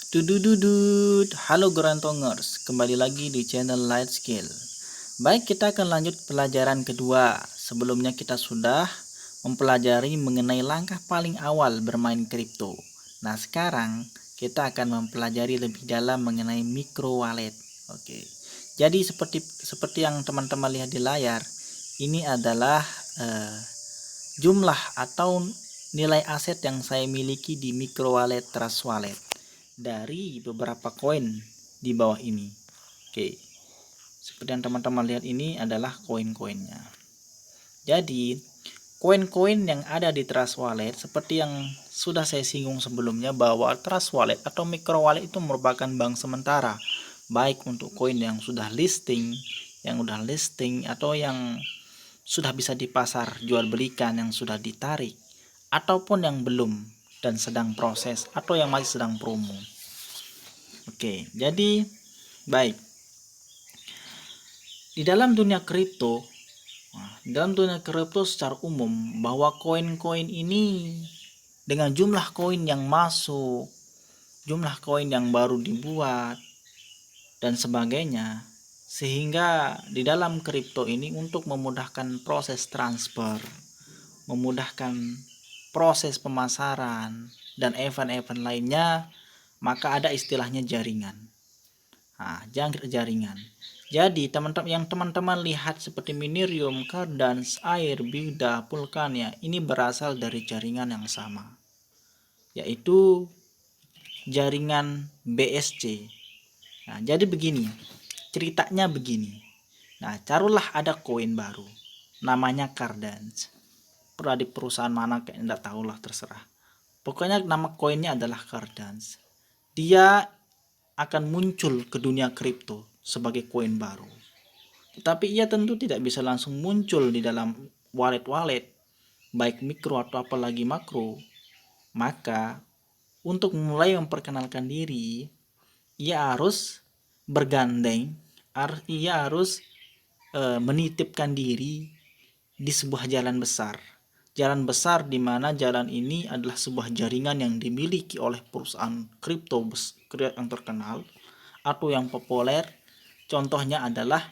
Dudududud, halo Grantongers, kembali lagi di channel Light Skill. Baik, kita akan lanjut pelajaran kedua. Sebelumnya kita sudah mempelajari mengenai langkah paling awal bermain kripto. Nah, sekarang kita akan mempelajari lebih dalam mengenai micro wallet. Oke. Jadi seperti yang teman-teman lihat di layar, ini adalah jumlah atau nilai aset yang saya miliki di micro wallet Trust Wallet dari beberapa koin di bawah ini. Oke, seperti yang teman-teman lihat, ini adalah koin-koinnya. Jadi koin-koin yang ada di Trust Wallet seperti yang sudah saya singgung sebelumnya, bahwa Trust Wallet atau micro wallet itu merupakan bank sementara, baik untuk koin yang sudah listing, atau yang sudah bisa di pasar jual belikan, yang sudah ditarik, ataupun yang belum dan sedang proses, atau yang masih sedang promo. Oke, jadi baik. Di dalam dunia kripto, secara umum, bahwa koin-koin ini dengan jumlah koin yang masuk, jumlah koin yang baru dibuat, dan sebagainya, sehingga di dalam kripto ini untuk memudahkan proses transfer, memudahkan proses pemasaran, dan event-event lainnya, maka ada istilahnya jaringan. Jaringan. Jadi teman-teman lihat seperti Minerium, Cardano, Air, Bida, Pulkania, ini berasal dari jaringan yang sama, yaitu jaringan BSC. Nah, jadi begini, ceritanya begini. Nah, taruhlah ada koin baru, namanya Cardano. Di perusahaan mana kayak enggak tahu lah, terserah. Pokoknya nama koinnya adalah Cardano. Dia akan muncul ke dunia kripto sebagai koin baru. Tetapi ia tentu tidak bisa langsung muncul di dalam wallet-wallet, baik mikro atau apalagi makro. Maka untuk mulai memperkenalkan diri, ia harus bergandeng, ia harus menitipkan diri di sebuah jalan besar. Jalan besar di mana jalan ini adalah sebuah jaringan yang dimiliki oleh perusahaan kripto yang terkenal atau yang populer. Contohnya adalah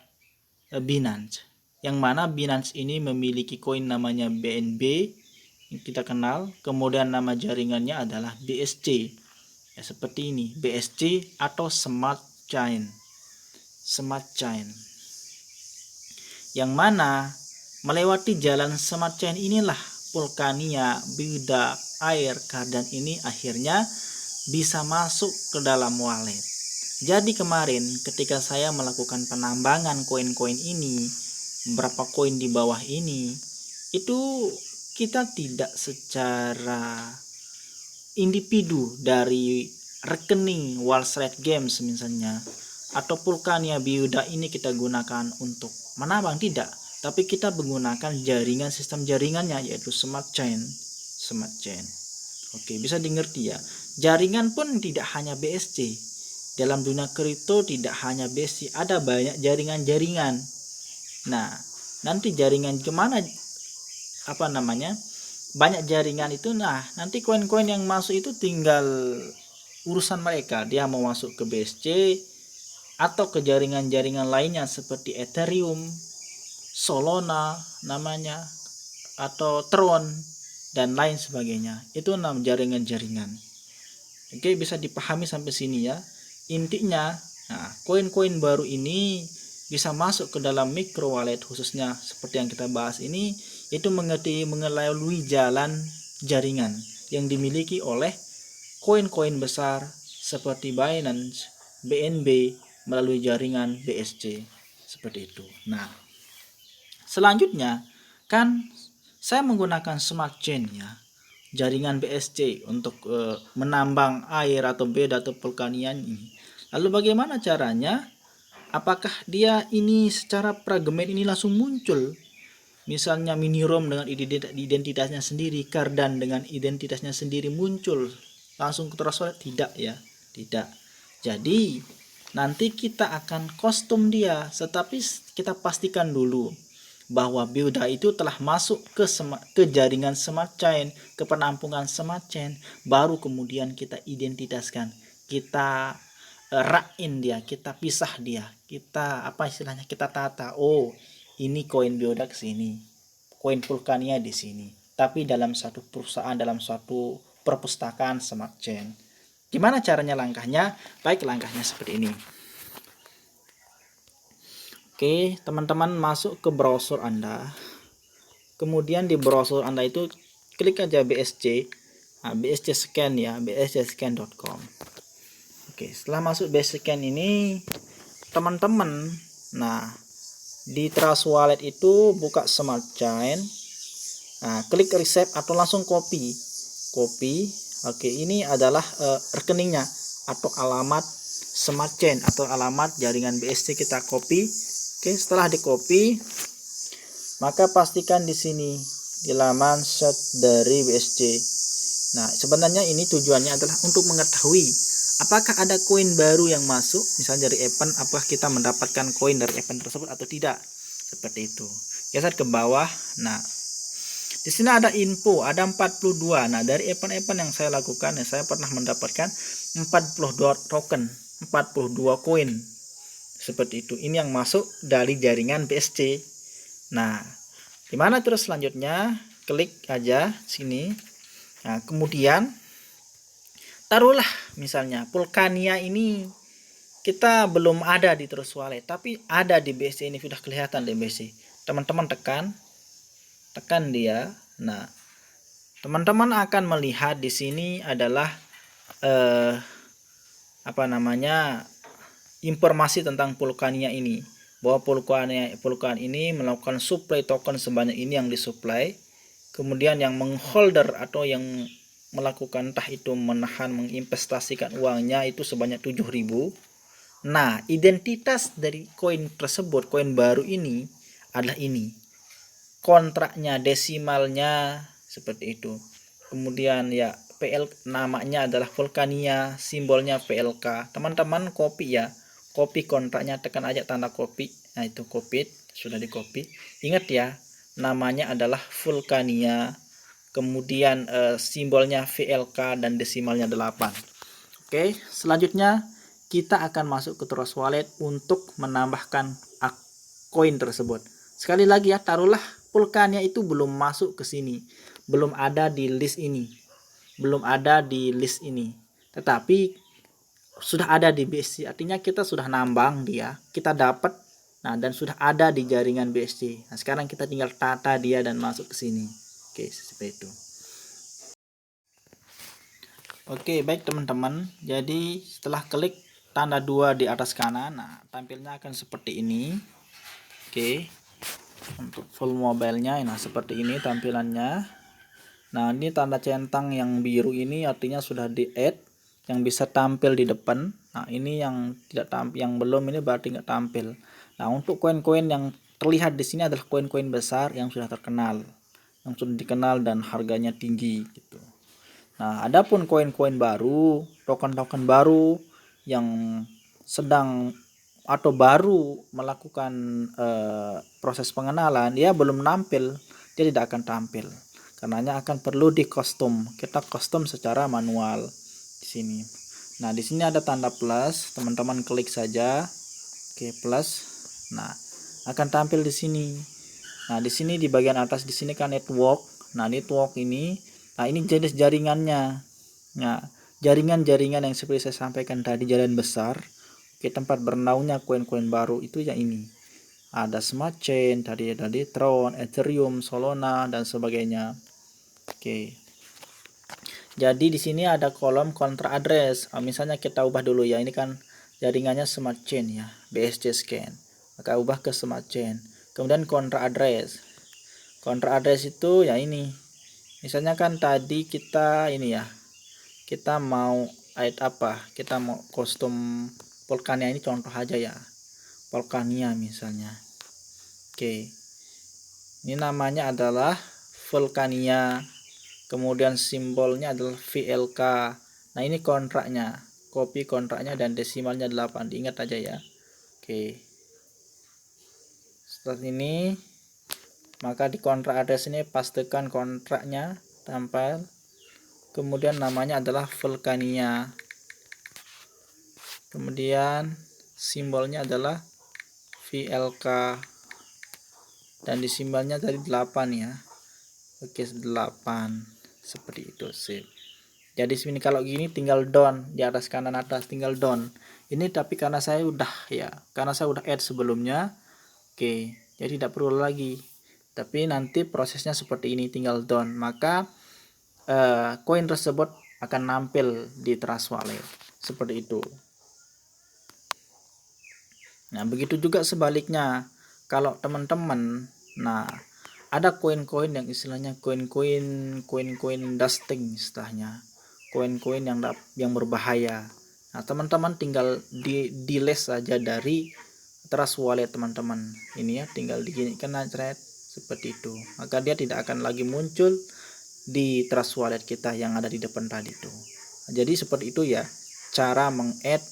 Binance, yang mana Binance ini memiliki koin namanya BNB yang kita kenal, kemudian nama jaringannya adalah BSC. Ya, seperti ini, BSC atau Smart Chain. Yang mana melewati jalan Smart Chain inilah Pulkania, Bida, Air, Cardano ini akhirnya bisa masuk ke dalam wallet. Jadi kemarin ketika saya melakukan penambangan koin-koin ini, beberapa koin di bawah ini, itu kita tidak secara individu dari rekening Wall Street Games misalnya, atau Pulkania, Bida ini kita gunakan untuk menambang, tidak. Tapi kita menggunakan jaringan, sistem jaringannya yaitu Smart Chain. Oke, bisa dimengerti ya. Jaringan pun tidak hanya BSC. Dalam dunia kripto tidak hanya BSC, ada banyak jaringan-jaringan. Nah, nanti jaringan kemana? Banyak jaringan itu. Nah, nanti koin-koin yang masuk itu tinggal urusan mereka. Dia mau masuk ke BSC atau ke jaringan-jaringan lainnya seperti Ethereum, Solana namanya, atau Tron dan lain sebagainya. Itu 6 jaringan-jaringan. Oke, bisa dipahami sampai sini ya. Intinya, koin-koin baru ini bisa masuk ke dalam micro wallet, khususnya seperti yang kita bahas ini, itu mengelalui jalan jaringan yang dimiliki oleh koin-koin besar seperti Binance, BNB melalui jaringan BSC seperti itu. Nah, selanjutnya kan saya menggunakan Smart Chain ya, jaringan BSC untuk menambang Air atau Beda atau Pulkania ini. Lalu bagaimana caranya? Apakah dia ini secara pragmatis ini langsung muncul? Misalnya Minerium dengan identitasnya sendiri, Cardano dengan identitasnya sendiri muncul langsung ke Trust Wallet? Tidak ya, tidak. Jadi nanti kita akan custom dia, tetapi kita pastikan dulu bahwa Bida itu telah masuk ke jaringan Smart Chain, ke penampungan Smart Chain, baru kemudian kita identitaskan kita rain dia, kita pisah dia, kita apa istilahnya, kita tata. Oh, ini koin biodak sini, koin Vulkania di sini, tapi dalam satu perusahaan, dalam suatu perpustakaan smart chain. Gimana caranya langkahnya? Baik, langkahnya seperti ini. Oke, teman-teman masuk ke browser Anda. Kemudian di browser Anda itu klik aja BSC. Nah, BSC scan ya, bscscan.com. Oke, setelah masuk BSC scan ini, teman-teman, nah di Trust Wallet itu buka smart chain. Nah, klik receipt atau langsung copy. Oke, ini adalah rekeningnya atau alamat smart chain atau alamat jaringan BSC, kita copy. Oke, setelah di copy, maka pastikan di sini di laman search dari BSC. Nah, sebenarnya ini tujuannya adalah untuk mengetahui apakah ada koin baru yang masuk, misalnya dari event, apakah kita mendapatkan koin dari event tersebut atau tidak. Seperti itu. Geser ke bawah. Nah, di sini ada info, ada 42. Nah, dari event-event yang saya lakukan, saya pernah mendapatkan 42 token, 42 koin. Seperti itu. Ini yang masuk dari jaringan BSC. Nah, gimana terus selanjutnya? Klik aja sini. Nah, kemudian taruhlah misalnya Vulkania ini kita belum ada di Trust Wallet, tapi ada di BSC, ini sudah kelihatan di BSC. Teman-teman tekan dia. Nah, teman-teman akan melihat di sini adalah apa namanya, informasi tentang Vulkania ini, bahwa Vulkan ini melakukan supply token sebanyak ini yang disuplai, kemudian yang mengholder atau yang melakukan entah itu menahan, menginvestasikan uangnya itu sebanyak 7.000. Nah, identitas dari koin tersebut, koin baru ini adalah ini, kontraknya, desimalnya seperti itu. Kemudian ya PL, namanya adalah Vulkania, simbolnya PLK. Teman-teman copy ya, copy kontraknya, tekan aja tanda copy. Nah, itu copy, sudah di copy. Ingat ya, namanya adalah Vulkania, kemudian simbolnya VLK dan desimalnya 8. Oke, selanjutnya kita akan masuk ke Trust Wallet untuk menambahkan koin tersebut. Sekali lagi ya, taruhlah Vulkania itu belum masuk ke sini, belum ada di list ini, tetapi sudah ada di BSC, artinya kita sudah nambang dia, kita dapat, nah, dan sudah ada di jaringan BSC. Nah, sekarang kita tinggal tata dia dan masuk ke sini. Oke, seperti itu. Oke, baik teman-teman, jadi setelah klik tanda 2 di atas kanan, nah tampilnya akan seperti ini. Oke, untuk full mobilenya, nah seperti ini tampilannya. Nah, ini tanda centang yang biru ini artinya sudah di add, yang bisa tampil di depan. Nah, ini yang tidak tampil, yang belum ini berarti nggak tampil. Nah, untuk koin-koin yang terlihat di sini adalah koin-koin besar yang sudah terkenal, yang sudah dikenal dan harganya tinggi gitu. Nah, adapun koin-koin baru, token-token baru yang sedang atau baru melakukan proses pengenalan, dia belum tampil, dia tidak akan tampil. Karenanya akan perlu di custom. Kita custom secara manual di sini. Nah, di sini ada tanda plus, teman-teman klik saja. Oke, plus. Nah, akan tampil di sini. Nah, di sini di bagian atas di sini kan network. Nah, network ini, nah ini jenis jaringannya. Nah, jaringan-jaringan yang seperti saya sampaikan tadi, jaringan besar. Oke, tempat bernaungnya koin-koin baru itu yang ini. Ada smart chain, tadi Tron, Ethereum, Solana dan sebagainya. Oke. Jadi di sini ada kolom kontra address. Misalnya kita ubah dulu ya. Ini kan jaringannya smart chain ya, BSC scan. Maka ubah ke smart chain. Kemudian kontra address. Kontra address itu ya ini. Misalnya kan tadi kita ini ya. Kita mau add apa? Kita mau custom Vulkania, ini contoh aja ya. Vulkania misalnya. Oke. Ini namanya adalah Vulkania. Kemudian simbolnya adalah VLK. Nah, ini kontraknya, copy kontraknya dan desimalnya 8, diingat aja ya. Oke, setelah ini maka di kontrak address ini pastikan kontraknya tampil, kemudian namanya adalah Vulkania. kemudian simbolnya adalah VLK, dan di simbolnya tadi 8 ya. Oke, 8 seperti itu sih. Jadi sini kalau gini tinggal down, di atas kanan atas tinggal down. Ini tapi karena saya udah add sebelumnya. Oke, jadi tidak perlu lagi. Tapi nanti prosesnya seperti ini, tinggal down, maka koin tersebut akan nampil di Trust Wallet seperti itu. Nah, begitu juga sebaliknya. Kalau teman-teman, nah ada koin-koin yang istilahnya koin-koin dusting istilahnya. Koin-koin yang berbahaya. Nah, teman-teman tinggal delete saja dari Trust Wallet teman-teman. Ini ya, tinggal diginikan aja seperti itu. Maka dia tidak akan lagi muncul di Trust Wallet kita yang ada di depan tadi itu. Jadi seperti itu ya cara meng-add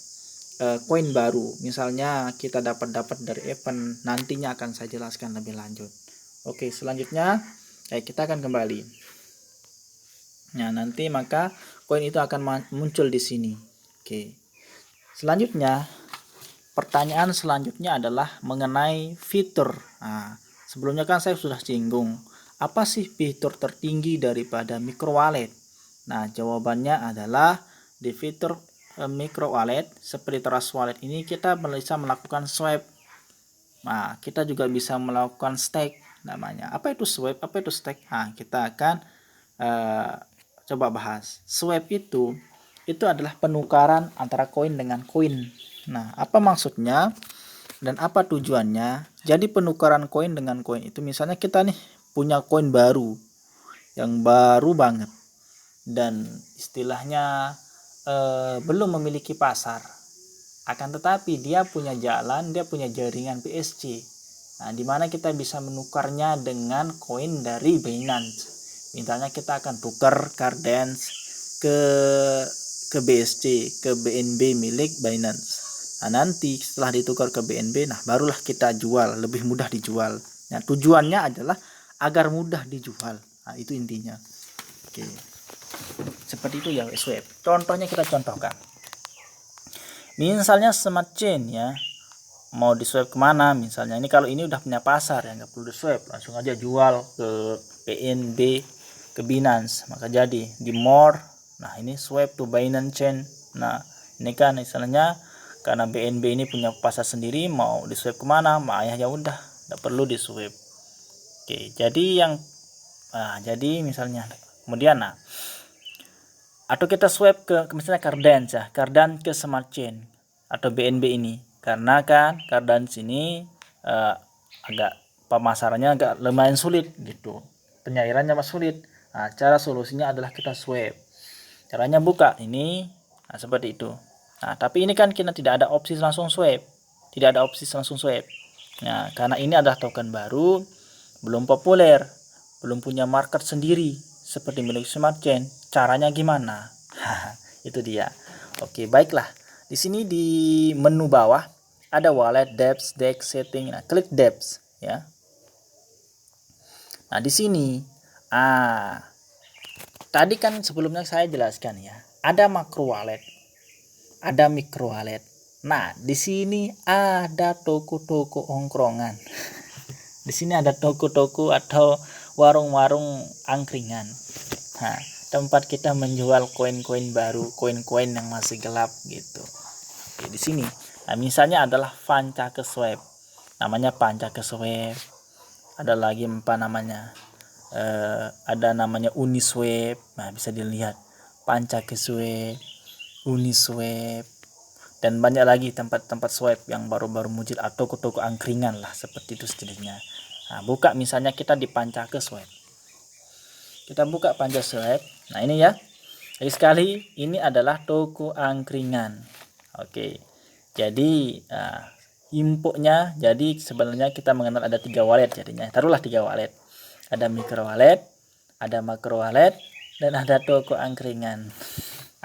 koin baru. Misalnya kita dapat dari event, nantinya akan saya jelaskan lebih lanjut. Oke, selanjutnya kita akan kembali. Nah, nanti maka koin itu akan muncul di sini. Oke. Selanjutnya, pertanyaan selanjutnya adalah mengenai fitur. Nah, sebelumnya kan saya sudah singgung, apa sih fitur tertinggi daripada micro wallet? Nah, jawabannya adalah di fitur micro wallet seperti Trust Wallet ini kita bisa melakukan swipe. Nah, kita juga bisa melakukan stake namanya. Apa itu swipe? Apa itu stake? Nah, kita akan coba bahas. Swipe itu adalah penukaran antara koin dengan koin. Nah, apa maksudnya dan apa tujuannya? Jadi penukaran koin dengan koin itu, misalnya kita nih punya koin baru yang baru banget dan istilahnya belum memiliki pasar, akan tetapi dia punya jalan, dia punya jaringan BSC. Nah, dimana kita bisa menukarnya dengan koin dari Binance. Misalnya kita akan tukar Cardance ke BSC, ke BNB milik Binance. Nah, nanti setelah ditukar ke BNB, nah barulah kita jual, lebih mudah dijual. Nah, tujuannya adalah agar mudah dijual. Nah, itu intinya. Oke. Seperti itu ya swipe. Contohnya kita contohkan. Misalnya smart chain ya, mau di swipe kemana? Misalnya ini, kalau ini udah punya pasar ya, nggak perlu di swipe, langsung aja jual ke BNB, ke Binance, maka jadi di more. Nah, ini swipe to Binance chain. Nah, ini kan istilahnya karena BNB ini punya pasar sendiri, mau di swipe kemana? Ya udah, nggak perlu di swipe. Oke, jadi jadi misalnya kemudian atau kita swipe ke misalnya Cardance ya, Cardance ke smart chain atau BNB ini, karena kan Cardance ini agak pemasarannya agak lumayan sulit gitu, penyairannya masih sulit. Nah, cara solusinya adalah kita swipe. Caranya buka ini, nah seperti itu. Nah, tapi ini kan kita tidak ada opsi langsung swipe, Nah, karena ini adalah token baru, belum populer, belum punya market sendiri seperti milik smart chain. Caranya gimana? Itu dia. Oke, baiklah. Di sini di menu bawah ada wallet, dApps, DEX, setting. Nah, klik dApps ya. Nah, di sini tadi kan sebelumnya saya jelaskan ya, ada macro wallet, ada micro wallet. Nah, di sini ada toko-toko ongkrongan. Di sini ada toko-toko atau warung-warung angkringan. Nah, tempat kita menjual koin-koin baru, koin-koin yang masih gelap gitu. Oke, di sini. Nah, misalnya adalah Pancakeswap. Namanya Pancakeswap. Ada lagi apa namanya? Ada namanya Uniswap. Nah, bisa dilihat Pancakeswap, Uniswap, dan banyak lagi tempat-tempat swipe yang baru-baru muncul atau toko angkringan lah, seperti itu sejenisnya. Nah, buka misalnya kita di Pancakeswap. Kita buka Pancakeswap. Nah, ini ya. Jadi sekali ini adalah toko angkringan. Oke. Jadi infonya, jadi sebenarnya kita mengenal ada 3 wallet jadinya. Taruhlah 3 wallet. Ada micro wallet, ada macro wallet, dan ada toko angkringan.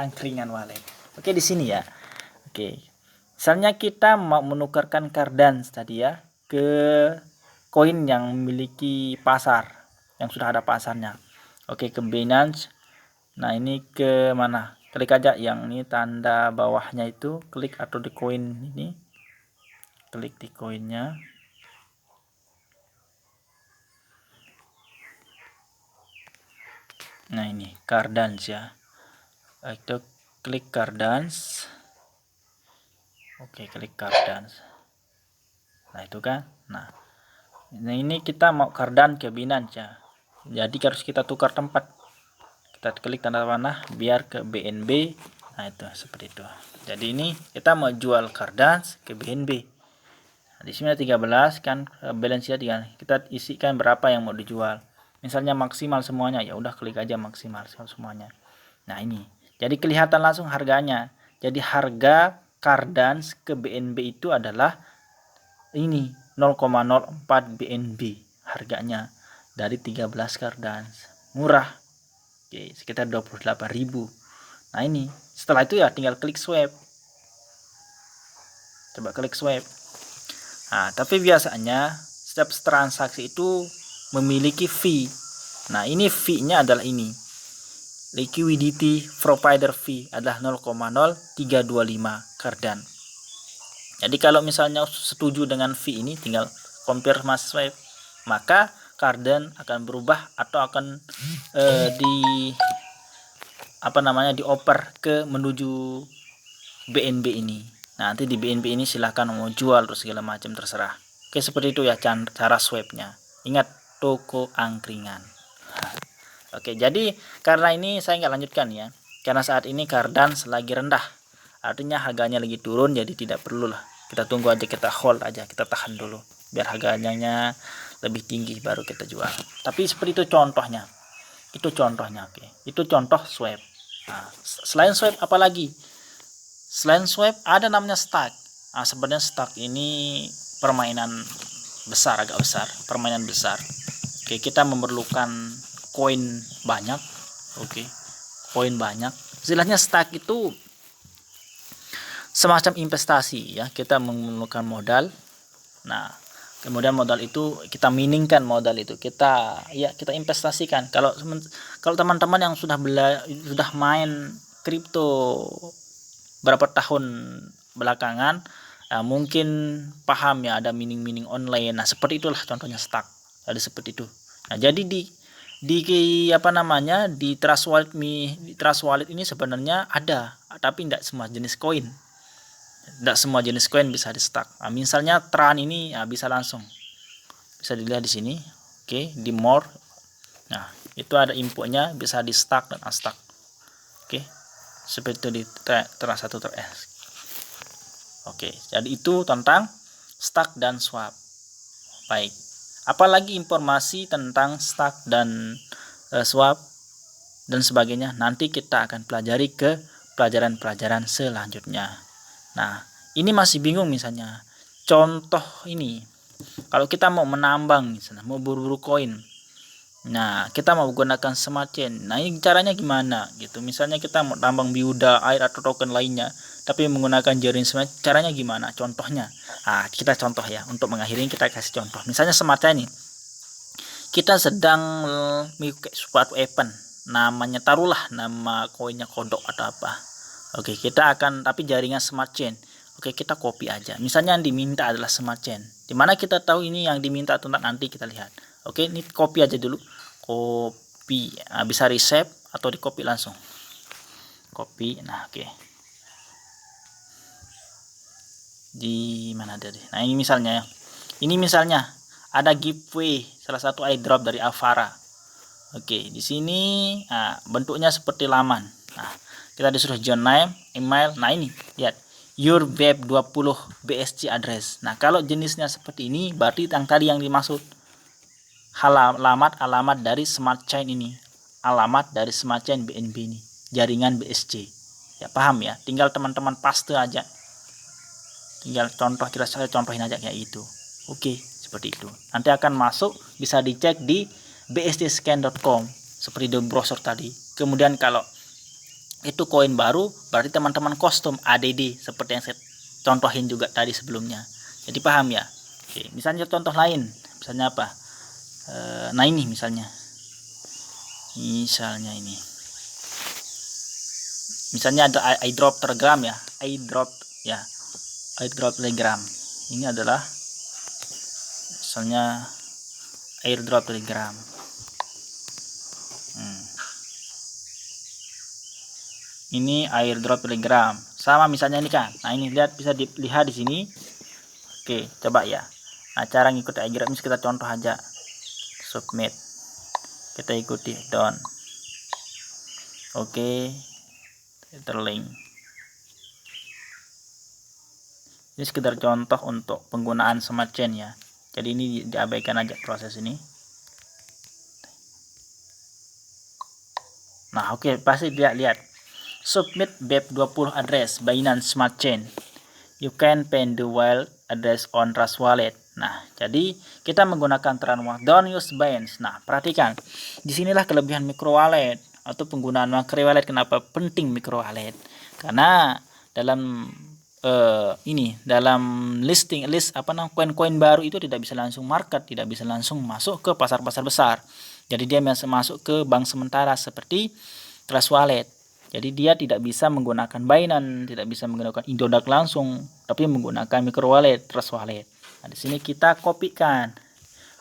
Angkringan wallet. Oke, di sini ya. Oke. Misalnya kita mau menukarkan Cardance tadi ya ke koin yang memiliki pasar, yang sudah ada pasarnya. Oke, ke Binance. Nah, ini ke mana? klik aja yang ini tanda bawahnya itu, klik atau di koin ini, klik di koinnya. Nah ini Cardans ya, itu klik Cardans. Oke, klik Cardans. Nah itu kan, nah ini kita mau Cardans ke Binance ya, jadi harus kita tukar tempat. Kita klik tanda panah biar ke BNB. Nah itu seperti itu. Jadi ini kita mau jual Cardans ke BNB. Nah, di sini ada 13 kan, balance-nya kita isikan berapa yang mau dijual. Misalnya maksimal semuanya, ya udah klik aja maksimal semuanya. Nah ini, jadi kelihatan langsung harganya. Jadi harga Cardans ke BNB itu adalah ini 0,04 BNB harganya dari 13 Cardans. Murah. Oke, sekitar 28.000. Nah ini, setelah itu ya tinggal klik swipe. Coba klik swipe. Nah, tapi biasanya setiap transaksi itu memiliki fee. Nah, ini fee-nya adalah ini. Liquidity provider fee adalah 0,0325 Cardans. Jadi kalau misalnya setuju dengan fee ini, tinggal konfirmasi swipe, maka Cardans akan berubah atau akan dioper ke menuju BNB ini. Nah, nanti di BNB ini silahkan mau jual terus segala macam terserah. Oke, seperti itu ya cara swipe-nya. Ingat, toko angkringan. Oke, jadi karena ini saya nggak lanjutkan ya, karena saat ini Cardans lagi rendah, artinya harganya lagi turun, jadi tidak perlu lah, kita tunggu aja, kita hold aja, kita tahan dulu biar harganya lebih tinggi baru kita jual. Tapi seperti itu contohnya, oke, itu contoh swipe. Nah, selain swipe apalagi? Selain swipe ada namanya stack. Nah, sebenarnya stack ini permainan besar, agak besar, permainan besar. Oke, kita memerlukan koin banyak. Oke, koin banyak. Istilahnya stack itu semacam investasi ya, kita memerlukan modal. Nah, kemudian modal itu kita miningkan, modal itu kita investasikan. Kalau teman-teman yang sudah main kripto berapa tahun belakangan, mungkin paham ya, ada mining online. Nah, seperti itulah contohnya stack. Jadi seperti itu. Nah, jadi di Trust Wallet ini sebenarnya ada, tapi tidak semua jenis koin. Tidak semua jenis koin bisa di stack. Nah, misalnya Tran ini bisa langsung, bisa dilihat di sini. Oke, di more. Nah, itu ada infonya, bisa di stack dan unstack. Oke, seperti itu di Tran 1 Tran. Oke, jadi itu tentang stack dan swap. Baik, apalagi informasi tentang stack dan swap dan sebagainya nanti kita akan pelajari ke pelajaran-pelajaran selanjutnya. Nah, ini masih bingung misalnya. Contoh ini, kalau kita mau menambang misalnya, mau buru-buru koin. Nah, kita mau gunakan smart chain. Nah, ini caranya gimana gitu. Misalnya kita mau tambang Biuda, Air atau token lainnya, tapi menggunakan jaring smart, caranya gimana? Contohnya. Nah, kita contoh ya. Untuk mengakhiri kita kasih contoh. Misalnya smart chain ini. Kita sedang mengikuti suatu event. Namanya, taruhlah nama koinnya kodok atau apa. Oke, kita akan, tapi jaringan smart chain. Oke, kita copy aja. Misalnya yang diminta adalah smart chain. Dimana kita tahu ini yang diminta atau nanti kita lihat. Oke, ini copy aja dulu. Copy. Nah, bisa resave atau di copy langsung. Copy. Nah, oke. Di mana tadi? Nah, ini misalnya ya. Ini misalnya ada giveaway salah satu airdrop dari Avara. Oke, di sini bentuknya seperti laman. Nah, kita disuruh join name, email. Nah, ini lihat, your web 20 BSC address. Nah, kalau jenisnya seperti ini berarti yang tadi yang dimaksud alamat dari smart chain ini. Alamat dari smart chain BNB ini, jaringan BSC. Ya, paham ya? Tinggal teman-teman paste aja. Tinggal saya contohin aja kayak itu. Oke, seperti itu. Nanti akan masuk, bisa dicek di bsdscan.com seperti di browser tadi. Kemudian kalau itu koin baru, berarti teman-teman custom ADD seperti yang saya contohin juga tadi sebelumnya. Jadi paham ya? Oke, misalnya contoh lain, misalnya apa? Nah, ini misalnya ini. Misalnya ada airdrop Telegram ya, airdrop Telegram. Ini adalah misalnya airdrop Telegram. Ini airdrop Telegram. Sama misalnya ini kan. Nah, ini lihat, bisa dilihat di sini. Oke, coba ya. Nah, cara ngikuti airdrop ini kita contoh aja. Submit. Kita ikuti down. Oke. Terlink. Ini sekedar contoh untuk penggunaan smart chain ya. Jadi ini diabaikan aja proses ini. Nah, oke, pasti lihat. Submit BEP20 address Binance Smart Chain. You can pin the wallet address on Trust Wallet. Nah, jadi kita menggunakan Tron Wallet. Don't use Binance. Nah, perhatikan. Disinilah kelebihan micro wallet atau penggunaan micro wallet. Kenapa penting micro wallet? Karena dalam dalam list koin-koin baru itu tidak bisa langsung market, tidak bisa langsung masuk ke pasar-pasar besar. Jadi dia masuk ke bank sementara seperti Trust Wallet. Jadi dia tidak bisa menggunakan Binance, tidak bisa menggunakan Indodax langsung, tapi menggunakan micro wallet, Trust Wallet. Nah, di sini kita kopikan.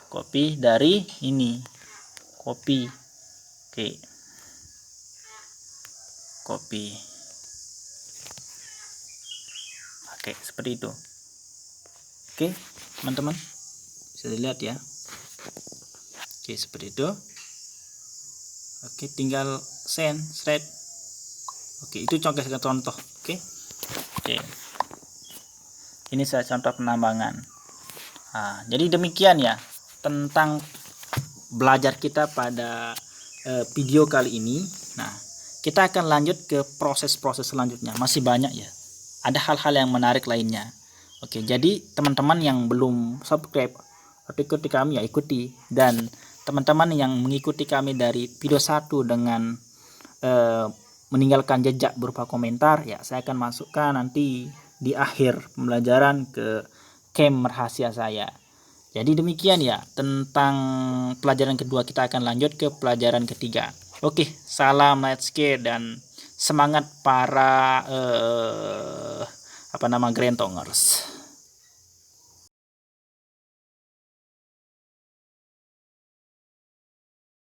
Copy dari ini. Copy. Oke. Copy. Oke, seperti itu. Oke, teman-teman. Bisa dilihat ya. Oke, seperti itu. Oke, tinggal send, thread. Oke, itu contoh. Oke. Ini saya contoh penambangan. Nah, jadi demikian ya tentang belajar kita pada video kali ini. Nah, kita akan lanjut ke proses-proses selanjutnya. Masih banyak ya. Ada hal-hal yang menarik lainnya. Oke, jadi teman-teman yang belum subscribe atau ikuti kami ya ikuti, dan teman-teman yang mengikuti kami dari video 1 dengan meninggalkan jejak berupa komentar ya, saya akan masukkan nanti di akhir pembelajaran ke camp rahasia saya. Jadi demikian ya tentang pelajaran kedua. Kita akan lanjut ke pelajaran ketiga. Oke, salam let's get dan semangat para Grantongers.